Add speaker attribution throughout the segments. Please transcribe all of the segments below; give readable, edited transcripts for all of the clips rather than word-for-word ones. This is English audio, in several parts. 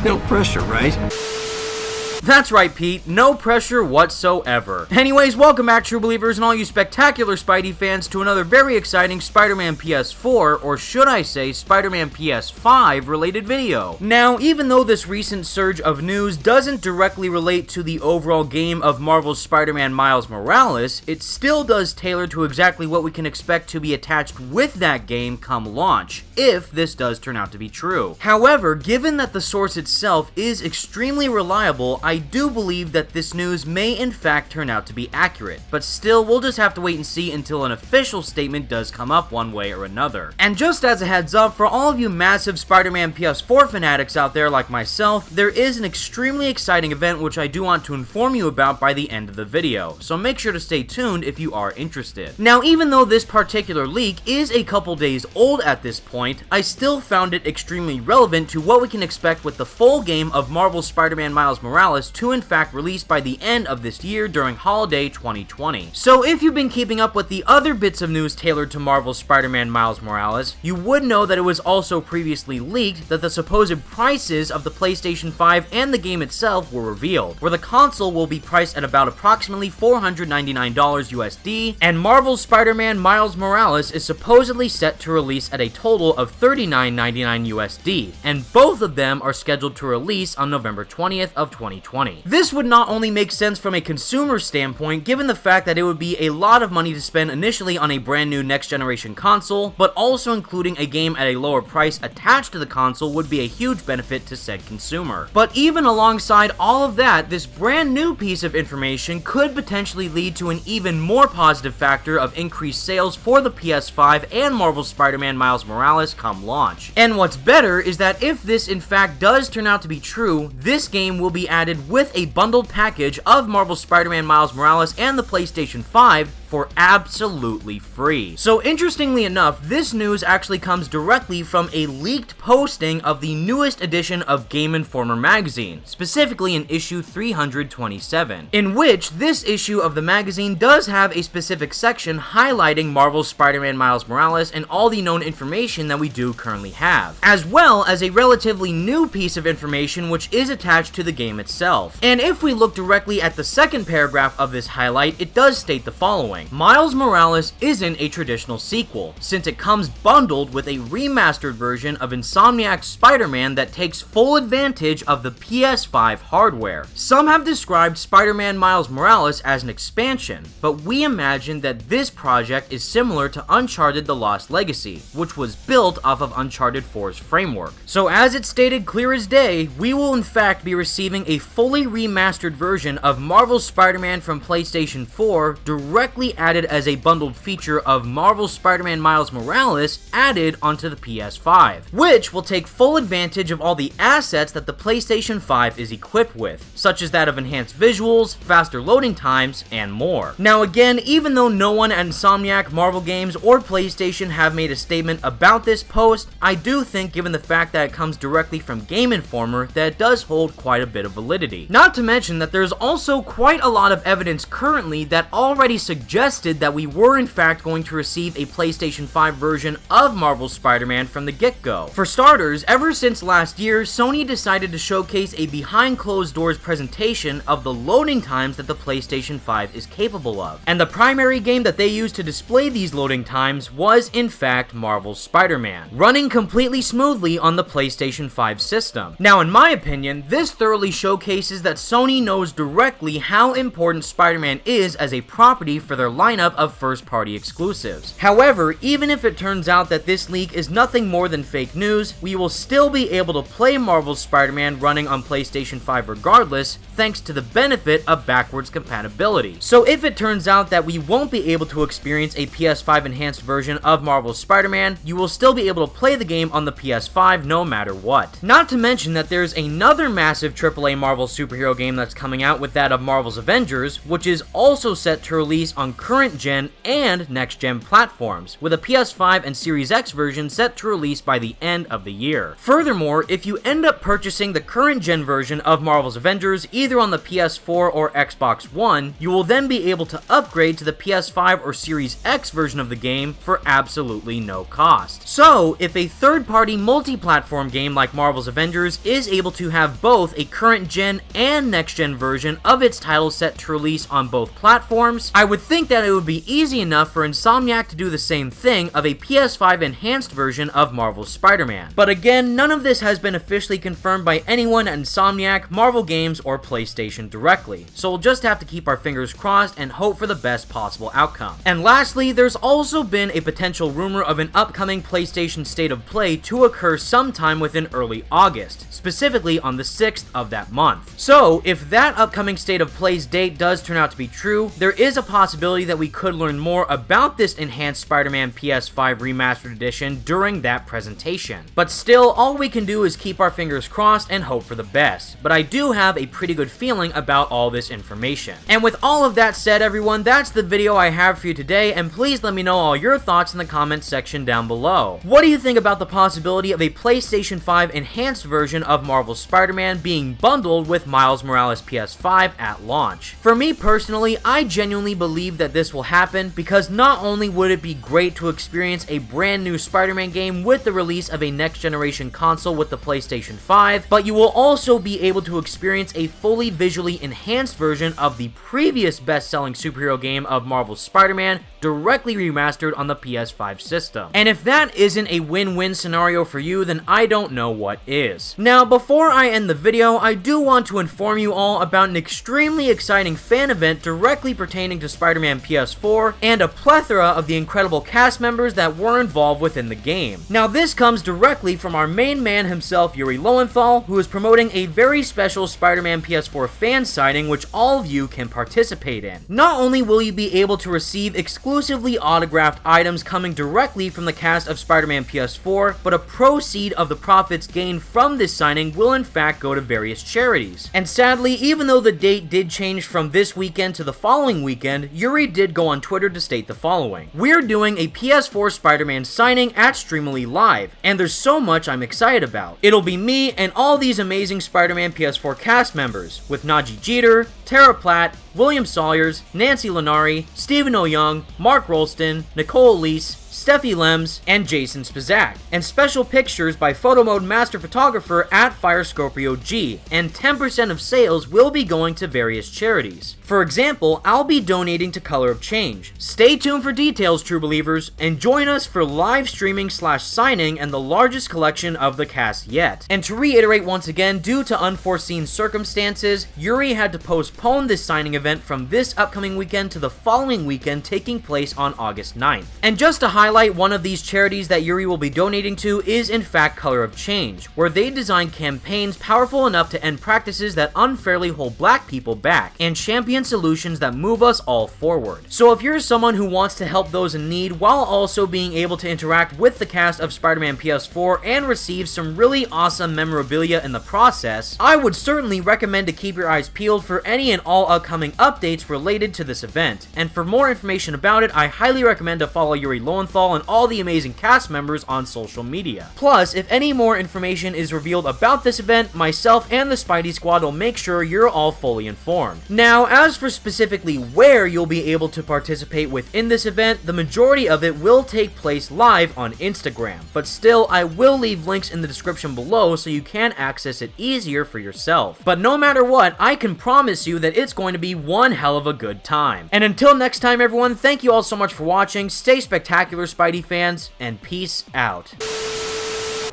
Speaker 1: No pressure, right?
Speaker 2: That's right, Pete. No pressure whatsoever. Anyways, welcome back, true believers, and all you spectacular Spidey fans, to another very exciting Spider-Man PS4, or should I say Spider-Man PS5 related video. Now, even though this recent surge of news doesn't directly relate to the overall game of Marvel's Spider-Man Miles Morales, it still does tailor to exactly what we can expect to be attached with that game come launch, if this does turn out to be true. However, given that the source itself is extremely reliable, I do believe that this news may in fact turn out to be accurate, but still, we'll just have to wait and see until an official statement does come up one way or another. And just as a heads up, for all of you massive Spider-Man PS4 fanatics out there like myself, there is an extremely exciting event which I do want to inform you about by the end of the video, so make sure to stay tuned if you are interested. Now, even though this particular leak is a couple days old at this point, I still found it extremely relevant to what we can expect with the full game of Marvel's Spider-Man Miles Morales to in fact release by the end of this year during holiday 2020. So if you've been keeping up with the other bits of news tailored to Marvel's Spider-Man Miles Morales, you would know that it was also previously leaked that the supposed prices of the PlayStation 5 and the game itself were revealed, where the console will be priced at about approximately $499 USD, and Marvel's Spider-Man Miles Morales is supposedly set to release at a total of $39.99 USD, and both of them are scheduled to release on November 20th of 2020. This would not only make sense from a consumer standpoint, given the fact that it would be a lot of money to spend initially on a brand new next generation console, but also including a game at a lower price attached to the console would be a huge benefit to said consumer. But even alongside all of that, this brand new piece of information could potentially lead to an even more positive factor of increased sales for the PS5 and Marvel's Spider-Man Miles Morales come launch. And what's better is that if this in fact does turn out to be true, this game will be added with a bundled package of Marvel's Spider-Man Miles Morales and the PlayStation 5 for absolutely free. So interestingly enough, this news actually comes directly from a leaked posting of the newest edition of Game Informer magazine, specifically in issue 327, in which this issue of the magazine does have a specific section highlighting Marvel's Spider-Man Miles Morales and all the known information that we do currently have, as well as a relatively new piece of information which is attached to the game itself. And if we look directly at the second paragraph of this highlight, it does state the following: Miles Morales isn't a traditional sequel, since it comes bundled with a remastered version of Insomniac's Spider-Man that takes full advantage of the PS5 hardware. Some have described Spider-Man Miles Morales as an expansion, but we imagine that this project is similar to Uncharted: The Lost Legacy, which was built off of Uncharted 4's framework. So as it's stated clear as day, we will in fact be receiving a fully remastered version of Marvel's Spider-Man from PlayStation 4 directly added as a bundled feature of Marvel's Spider-Man Miles Morales added onto the PS5, which will take full advantage of all the assets that the PlayStation 5 is equipped with, such as that of enhanced visuals, faster loading times, and more. Now again, even though no one at Insomniac, Marvel Games, or PlayStation have made a statement about this post, I do think, given the fact that it comes directly from Game Informer, that it does hold quite a bit of validity. Not to mention that there's also quite a lot of evidence currently that already suggested that we were in fact going to receive a PlayStation 5 version of Marvel's Spider-Man from the get-go. For starters, ever since last year, Sony decided to showcase a behind closed doors presentation of the loading times that the PlayStation 5 is capable of. And the primary game that they used to display these loading times was in fact Marvel's Spider-Man, running completely smoothly on the PlayStation 5 system. Now in my opinion, this thoroughly showcases that Sony knows directly how important Spider-Man is as a property for their lineup of first-party exclusives. However, even if it turns out that this leak is nothing more than fake news, we will still be able to play Marvel's Spider-Man running on PlayStation 5 regardless, thanks to the benefit of backwards compatibility. So if it turns out that we won't be able to experience a PS5 enhanced version of Marvel's Spider-Man, you will still be able to play the game on the PS5 no matter what. Not to mention that there's another massive AAA Marvel superhero game that's coming out with that of Marvel's Avengers, which is also set to release on current gen and next gen platforms, with a PS5 and Series X version set to release by the end of the year. Furthermore, if you end up purchasing the current gen version of Marvel's Avengers either on the PS4 or Xbox One, you will then be able to upgrade to the PS5 or Series X version of the game for absolutely no cost. So, if a third-party multi-platform game like Marvel's Avengers is able to have both a current gen and next gen version of its title set to release on both platforms, I would think that it would be easy enough for Insomniac to do the same thing of a PS5 enhanced version of Marvel's Spider-Man. But again, none of this has been officially confirmed by anyone at Insomniac, Marvel Games, or PlayStation directly, so we'll just have to keep our fingers crossed and hope for the best possible outcome. And lastly, there's also been a potential rumor of an upcoming PlayStation State of Play to occur sometime within early August, specifically on the 6th of that month. So, if that upcoming State of Play's date does turn out to be true, there is a possibility that we could learn more about this enhanced Spider-Man PS5 Remastered Edition during that presentation. But still, all we can do is keep our fingers crossed and hope for the best. But I do have a pretty good feeling about all this information. And with all of that said, everyone, that's the video I have for you today, and please let me know all your thoughts in the comments section down below. What do you think about the possibility of a PlayStation 5 enhanced version of Marvel's Spider-Man being bundled with Miles Morales PS5 at launch? For me personally, I genuinely believe that this will happen because not only would it be great to experience a brand new Spider-Man game with the release of a next generation console with the PlayStation 5, but you will also be able to experience a fully visually enhanced version of the previous best-selling superhero game of Marvel's Spider-Man directly remastered on the PS5 system. And if that isn't a win-win scenario for you, then I don't know what is. Now, before I end the video, I do want to inform you all about an extremely exciting fan event directly pertaining to Spider-Man PS4 and a plethora of the incredible cast members that were involved within the game. Now, this comes directly from our main man himself, Yuri Lowenthal, who is promoting a very special Spider-Man PS4 fan signing which all of you can participate in. Not only will you be able to receive exclusively autographed items coming directly from the cast of Spider-Man PS4, but a proceed of the profits gained from this signing will in fact go to various charities. And sadly, even though the date did change from this weekend to the following weekend, Yuri did go on Twitter to state the following: "We're doing a PS4 Spider-Man signing at Streamily Live, and there's so much I'm excited about. It'll be me and all these amazing Spider-Man PS4 cast members, with Najee Jeter, Tara Platt, William Sawyers, Nancy Lenari, Stephen O'Young, Mark Rolston, Nicole Elise, Steffi Lems, and Jason Spizak, and special pictures by Photo Mode Master Photographer at Fire Scorpio G, and 10% of sales will be going to various charities. For example, I'll be donating to Color of Change. Stay tuned for details, true believers, and join us for live streaming / signing and the largest collection of the cast yet." And to reiterate once again, due to unforeseen circumstances, Yuri had to postpone this signing event from this upcoming weekend to the following weekend, taking place on August 9th. And just to highlight, one of these charities that Yuri will be donating to is in fact Color of Change, where they design campaigns powerful enough to end practices that unfairly hold black people back, and champion solutions that move us all forward. So if you're someone who wants to help those in need while also being able to interact with the cast of Spider-Man PS4 and receive some really awesome memorabilia in the process, I would certainly recommend to keep your eyes peeled for any and all upcoming updates related to this event. And for more information about it, I highly recommend to follow Yuri Lowenthal and all the amazing cast members on social media. Plus, if any more information is revealed about this event, myself and the Spidey Squad will make sure you're all fully informed. Now, as for specifically where you'll be able to participate within this event, the majority of it will take place live on Instagram, but still, I will leave links in the description below so you can access it easier for yourself. But no matter what, I can promise you that it's going to be one hell of a good time. And until next time, everyone, thank you all so much for watching, stay spectacular, Spidey fans, and peace out.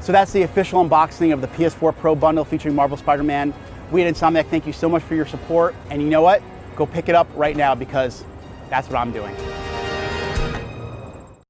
Speaker 1: So that's the official unboxing of the PS4 Pro bundle featuring Marvel Spider-Man. We at Insomniac thank you so much for your support, and you know what? Go pick it up right now because that's what I'm doing.